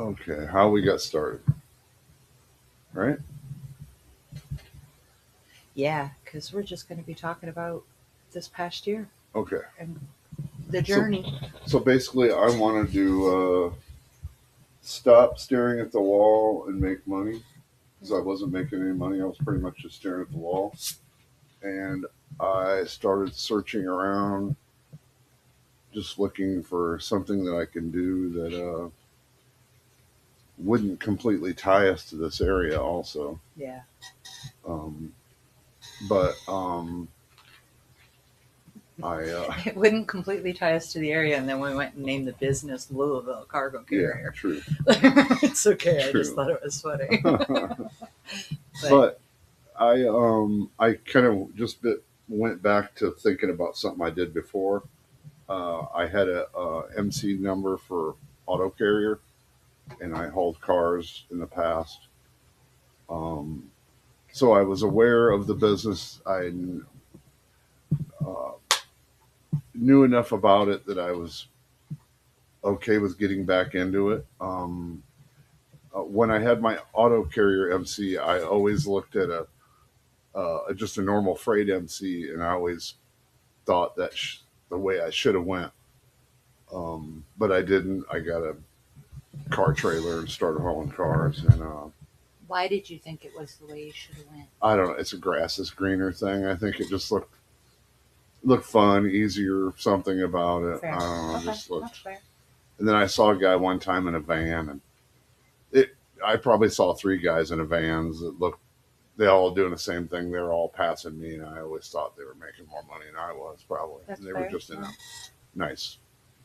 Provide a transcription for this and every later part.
Okay, how we got started, right? Yeah, because we're just going to be talking about this past year Okay, and the so journey. so basically, I wanted to stop staring at the wall and make money because I wasn't making any money. I was pretty much just staring at the wall, and I started searching around, just looking for something that I can do that wouldn't completely tie us to this area. Also, Yeah. um, but I It wouldn't completely tie us to the area, and then we went and named the business Louisville Cargo yeah, Carrier. true, It's okay. I just true. thought it was funny. But But I kind of went back to thinking about something I did before. I had a MC number for auto carrier, and I hauled cars in the past. Um, so I was aware of the business. I uh, knew enough about it that I was okay with getting back into it. When I had my auto carrier MC, I always looked at a just a normal freight MC, and I always thought that the way I should have went. But I didn't. I got a car trailer and started hauling cars, and why did you think it was the way you should have went? I don't know. It's a grass is greener thing. I think it just looked fun, easier, something about it. Fair. I don't know. Okay, Just that's looked. fair. And then I saw a guy one time in a van, and it. I probably saw three guys in a van that looked. They all doing the same thing. They were all passing me, and I always thought they were making more money than I was, probably. That's And they were fair. just in a nice,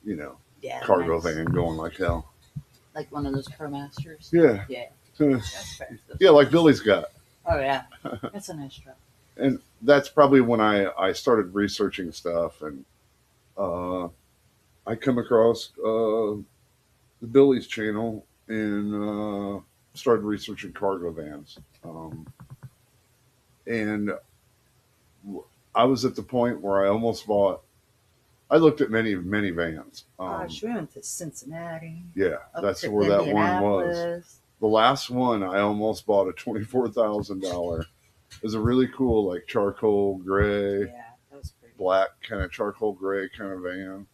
you know, Yeah, cargo nice. van going like hell. Like one of those ProMasters. Yeah. Yeah, Yeah, that's fair. like Billy's got. Oh yeah, that's a nice truck. And that's probably when I started researching stuff, and uh, I come across the Billy's channel and started researching cargo vans. And I was at the point where I almost bought. I looked at many vans. Gosh, we went to Cincinnati, Yeah, up that's to where that one was. Indianapolis. The last one I almost bought a $24,000. It was a really cool like charcoal gray, Yeah, that was pretty. black kind of charcoal gray kind of van.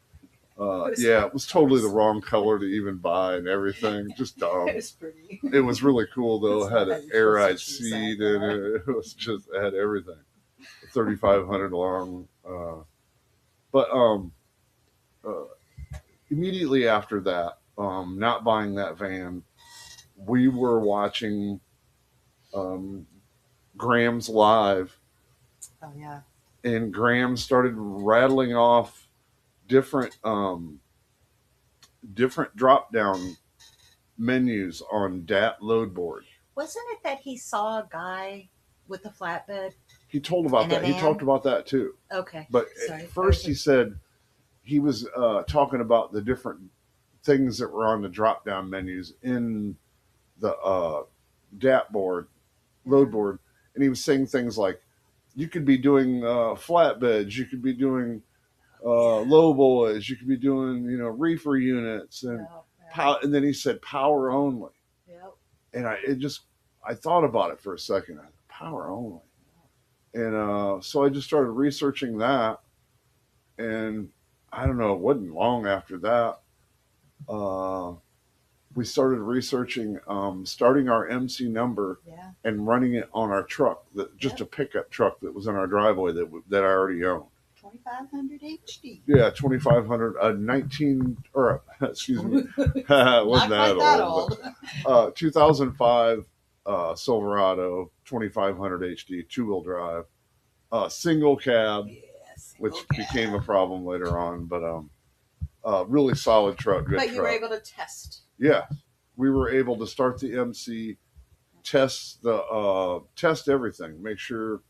It was Yeah, it was totally the wrong color to even buy and everything. Just dumb. It was pretty. It was really cool though. It It's had not an how you're air-eyed supposed to choose seat that in it. It was just it had everything. 3,500 long. But uh, immediately after that, not buying that van, we were watching um, Graham's live, Oh yeah. and Graham started rattling off different different drop down menus on DAT load board. Wasn't it that he saw a guy with a flatbed? He told about In a that. He van? talked about that too. Okay. But Sorry. at first he said he was talking about the different things that were on the drop down menus in the DAT board, load board. And he was saying things like, you could be doing flatbeds, you could be doing low boys, you could be doing, reefer units, and and then he said power only. Yep. And I thought about it for a second. Power only. And so I just started researching that, and I don't know, it wasn't long after that. We started researching starting our MC number Yeah. and running it on our truck, just a pickup truck that was in our driveway that I already owned. 2500 HD. Yeah, 2,500, 19, or excuse me, wasn't Not that quite that old? old. 2005 Silverado, 2,500 HD, two-wheel drive, single cab, Yes. which became a problem later on, but really solid truck, good But truck. you were able to test. Yeah, we were able to start the MC, test everything, make sure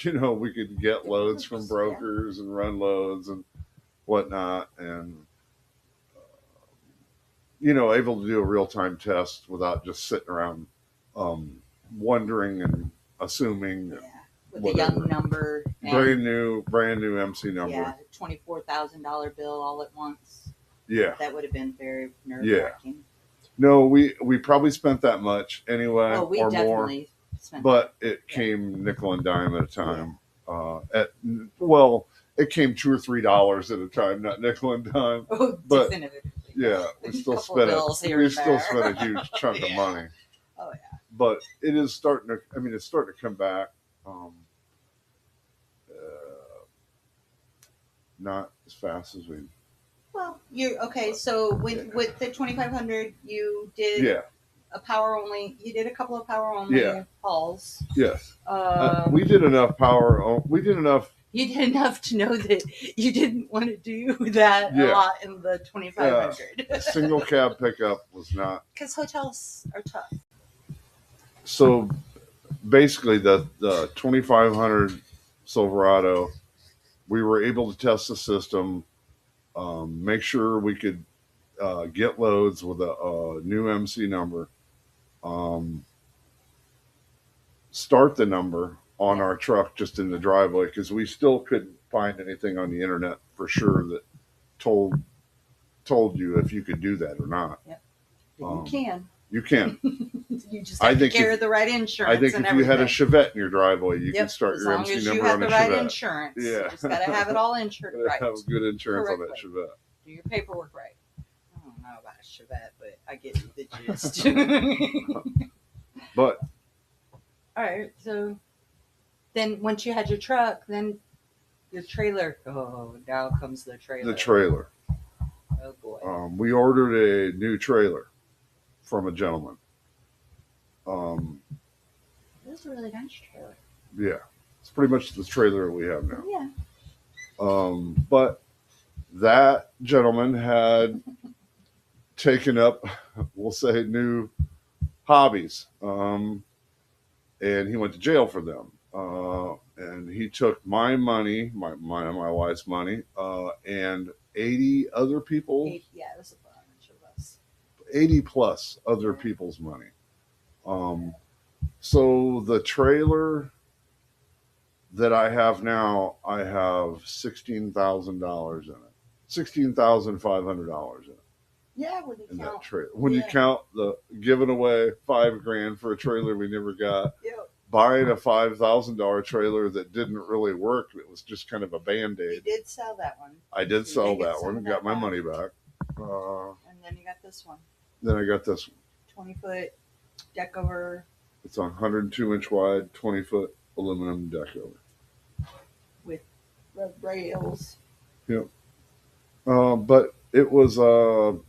we could get loads from brokers and run loads and whatnot, and able to do a real time test without just sitting around wondering and assuming. Yeah. With whatever. a young number. Brand new MC number. Yeah, $24,000 bill all at once. Yeah. That would have been very nerve Yeah. wracking. No, we probably spent that much anyway, Oh, we or more. definitely spent. But it came nickel and dime at a time. Well, it came $2 or $3 at a time, not nickel and dime. Oh, But definitively. yeah, we still Couple spent bills here we and still there. spent a huge chunk of Yeah. money. Oh yeah. But it is starting to. I mean, it's starting to come back. Not as fast as we. Well, you're okay. So with the 2500, you did Yeah. a power only. You did a couple of power only Yeah. hauls. Yes. We did enough power. We did enough. You did enough to know that you didn't want to do that a Yeah. lot in the 2500. Single cab pickup was not. Because hotels are tough. So basically, the 2500 Silverado, we were able to test the system, make sure we could get loads with a new MC number, start the number on our truck just in the driveway because we still couldn't find anything on the internet for sure that told you if you could do that or not. Yep. You can. You can. You just have to carry the right insurance. I think if you had a Chevette in your driveway, you can start your MC number on a Chevette. As long as you have the right insurance. Yeah. You just got to have it all insured right. Have good insurance on that Chevette. Do your paperwork right. I don't know about a Chevette, but I get the gist. But all right, so then once you had your truck, then your trailer. Oh, now comes the trailer. The trailer. Oh boy. We ordered a new trailer from a gentleman. This is a really nice trailer. Yeah, it's pretty much the trailer we have now. Yeah. But that gentleman had taken up, we'll say, new hobbies, and he went to jail for them. And he took my money, my wife's money, and 80 other people. Yeah, it was a bunch of us. 80 plus other people's money. So the trailer that I have now, I have $16,000 in it. $16,500 in it. Yeah, when you count that trailer. When you count the giving away $5,000 for a trailer we never got, buying a $5,000 trailer that didn't really work, it was just kind of a Band-Aid. You did sell that one. I did sell that one and got my money back. And then you got this one. Then I got this one. 20-foot deck over. It's a 102-inch wide, 20-foot aluminum deck over. With rails. Yep. But it was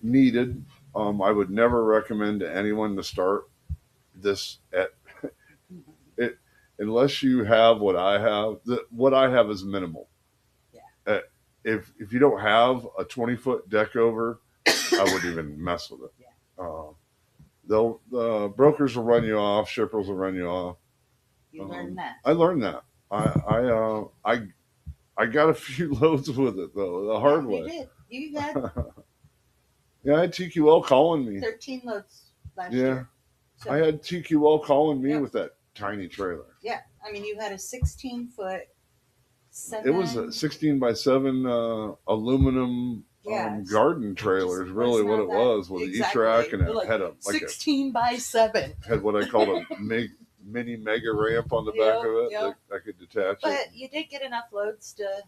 needed. I would never recommend to anyone to start this at it unless you have what I have. What I have is minimal. Yeah. If you don't have a 20-foot deck over, I wouldn't even mess with it. Yeah. The brokers will run you off, shippers will run you off. You learned that. I learned that. I got a few loads with it though, the hard way. You did. You had yeah, I had TQL calling me. 13 loads last year. So, I had TQL calling me with that tiny trailer. Yeah, I mean, you had a 16-foot. It was a 16 by 7 aluminum garden trailer is really what it was with an E-track and it had a 16 by 7. Had what I called a mini mega ramp on the back of it that I could detach. But you did get enough loads to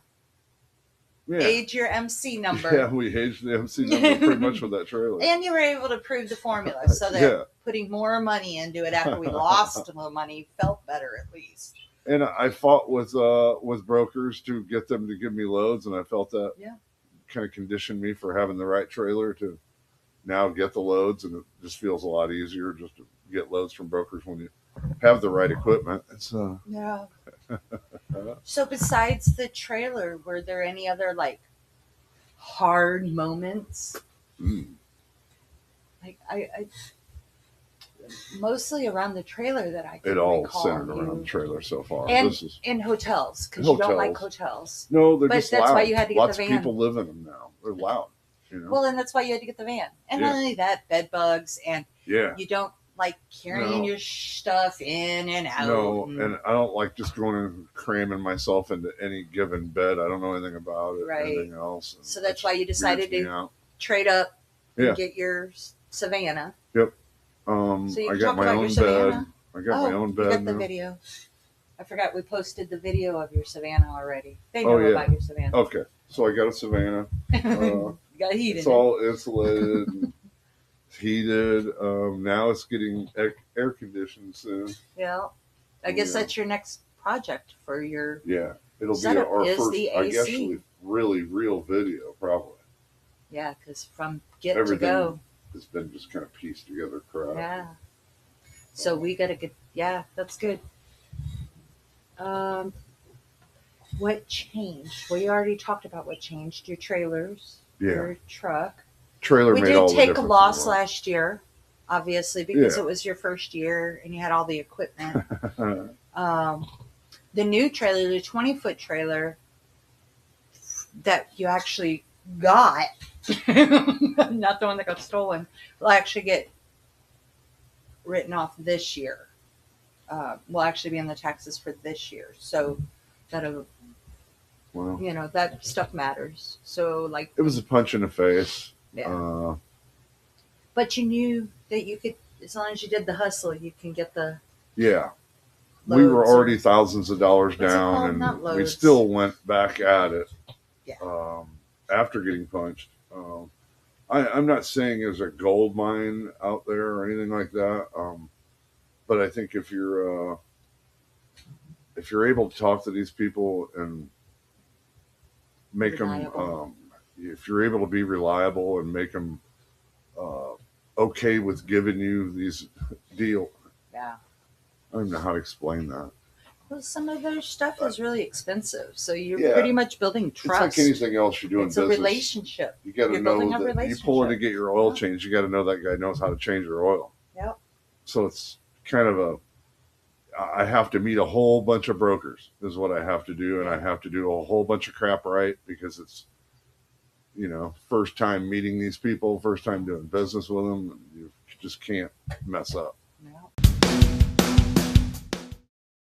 age your MC number. Yeah, we aged the MC number pretty much with that trailer. And you were able to prove the formula so that putting more money into it after we lost the money felt better at least. And I fought with brokers to get them to give me loads, and I felt that kind of conditioned me for having the right trailer to now get the loads, and it just feels a lot easier just to get loads from brokers when you have the right equipment. It's yeah. So besides the trailer, were there any other like hard moments? Like I mostly around the trailer that I can recall. It all centered around the trailer so far. And in hotels, because you don't like hotels. No, they're just loud. That's why you had to get Lots the van. of people live in them now. They're loud. You know? Well, and that's why you had to get the van. And not only that, bed bugs, and you don't like carrying your stuff in and out. No, and I don't like just going and cramming myself into any given bed. I don't know anything about it. Right. Anything else. So that's why you decided to trade up and get your Savannah. Yep. So you I can got talk my about your own bed. Savannah. I got my Oh, own you bed got the now. video. I forgot we posted the video of your Savannah already. They Oh know yeah. about your Savannah. Okay. So I got a Savannah. Uh, You got heat it's in it. all insulated, and heated. Now it's getting air conditioned soon. Yeah. I guess Yeah. that's your next project for your Yeah. It'll be setup our is first, the I guess, AC. really real video. Probably Yeah, because from get to everything go. has been just kind of pieced together. Crap. Yeah. So we got to get, yeah, that's good. Um, what changed? We already talked about what changed. Your trailers, Yeah. your truck. Trailer We made did all the take a difference in the loss world. last year, obviously, because Yeah. it was your first year and you had all the equipment. The new trailer, the 20-foot trailer that you actually got, not the one that got stolen, will actually get written off this year. Will actually be in the taxes for this year. So that'll, Well, that stuff matters. So like, it was a punch in the face. yeah. But you knew that you could, as long as you did the hustle, you can get the Yeah. We were loads already or- thousands of dollars What's it down, called? and Not we loads. still went back at it. Yeah. After getting punched. I'm not saying there's a gold mine out there or anything like that. But I think if you're able to talk to these people and make Reliable. them, if you're able to be reliable and make them okay with giving you these deal, Yeah. I don't know how to explain that. Well, some of their stuff is really expensive, so you're Yeah. pretty much building trust. It's like anything else you're doing It's a business. relationship. You got to You're know building a that you relationship. pull in to get your oil Yeah. changed. You got to know that guy knows how to change your oil. Yep. So it's kind of I have to meet a whole bunch of brokers is what I have to do, and I have to do a whole bunch of crap right because it's first time meeting these people, first time doing business with them, and you just can't mess up.